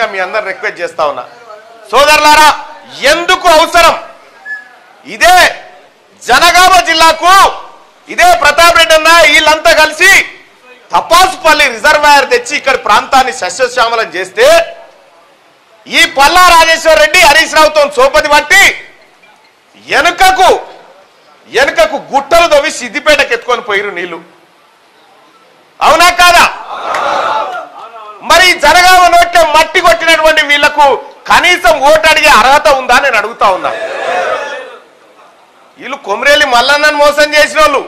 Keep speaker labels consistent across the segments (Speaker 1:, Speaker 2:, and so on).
Speaker 1: మనస్ఫూర్తిగా మీ అందరు రిక్వెస్ట్ చేస్తా ఉన్నా. సోదరులారా, ఎందుకు అవసరం? ఇదే జనగామ జిల్లాకు ఇదే ప్రతాప్ రెడ్డి అన్న వీళ్ళంతా కలిసి తపాసుపల్లి రిజర్వాయర్ తెచ్చి ఇక్కడ ప్రాంతాన్ని సస్యశ్యామలం చేస్తే ఈ పల్లా రాజేశ్వర రెడ్డి హరీష్ రావుతో సోపతి పట్టి వెనుకకు గుట్టలు తవ్వి సిద్దిపేటకు ఎత్తుకొని పోయిరు నీళ్లు. అవునా కాదా? మరి జనగామ నోట్లే మట్టి కొట్టినటువంటి వీళ్లకు కనీసం ఓటు అడిగే అర్హత ఉందా నేను అడుగుతా ఉన్నా. వీళ్ళు కొమరేలి మల్లన్నను మోసం చేసిన వాళ్ళు,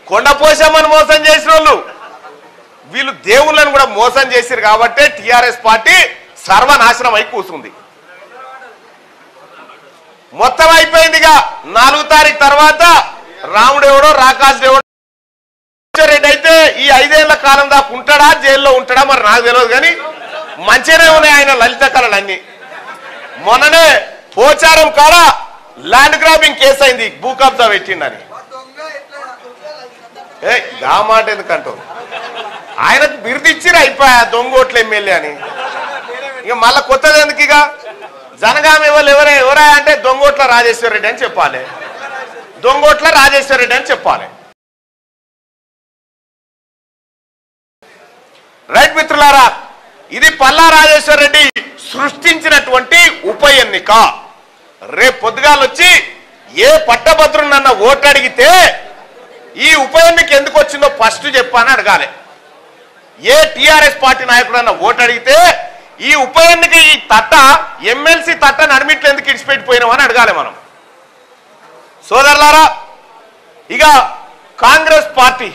Speaker 1: కొండపోశమ్మను మోసం చేసిన వాళ్ళు, వీళ్ళు దేవుళ్ళను కూడా మోసం చేశారు కాబట్టే టిఆర్ఎస్ పార్టీ సర్వనాశనం అయి కూర్చుంది. మొత్తం అయిపోయిందిగా. 4వ తారీఖు తర్వాత రాముడు ఎవడో రాకాశ్ ఎవడో రెడ్డి అయితే ఈ 5 ఏళ్ల కాలం దాకా ఉంటాడా జైల్లో ఉంటాడా మరి నాకు తెలియదు, కానీ మంచిగానే ఉన్నాయి ఆయన లలిత కళలన్నీ. మొన్ననే పోచారం కాడ ల్యాండ్ గ్రాబింగ్ కేసు అయింది, భూ కబ్జా పెట్టిండని. గా మాట ఎందుకంటావు? ఆయనకు బిరుదిచ్చిరు అయిపోయా దొంగోట్ల ఎమ్మెల్యే అని. ఇక మళ్ళా కొత్తది ఎందుకు? ఇక జనగామ ఎవరా అంటే దొంగోట్ల రాజేశ్వర రెడ్డి అని చెప్పాలి, దొంగోట్ల రాజేశ్వర రెడ్డి అని చెప్పాలి. రైట్ మిత్రులారా, ఇది పల్లా రాజేశ్వర రెడ్డి సృష్టించినటువంటి ఉప ఎన్నిక. రేపు పొద్దుగాలు వచ్చి ఏ పట్టభద్రునన్న ఓటు అడిగితే ఈ ఉప ఎన్నిక ఎందుకు వచ్చిందో ఫస్ట్ చెప్పని అడగాలి. ఏ టిఆర్ఎస్ పార్టీ నాయకుడన్న ఓటు అడిగితే ఈ ఉప ఎన్నిక ఈ తట్ట ఎమ్మెల్సీ తట్ట నడిమిట్లు ఎందుకు ఇడిచిపెట్టిపోయినామని అడగాలి మనం. సోదరులారా, ఇక కాంగ్రెస్ పార్టీ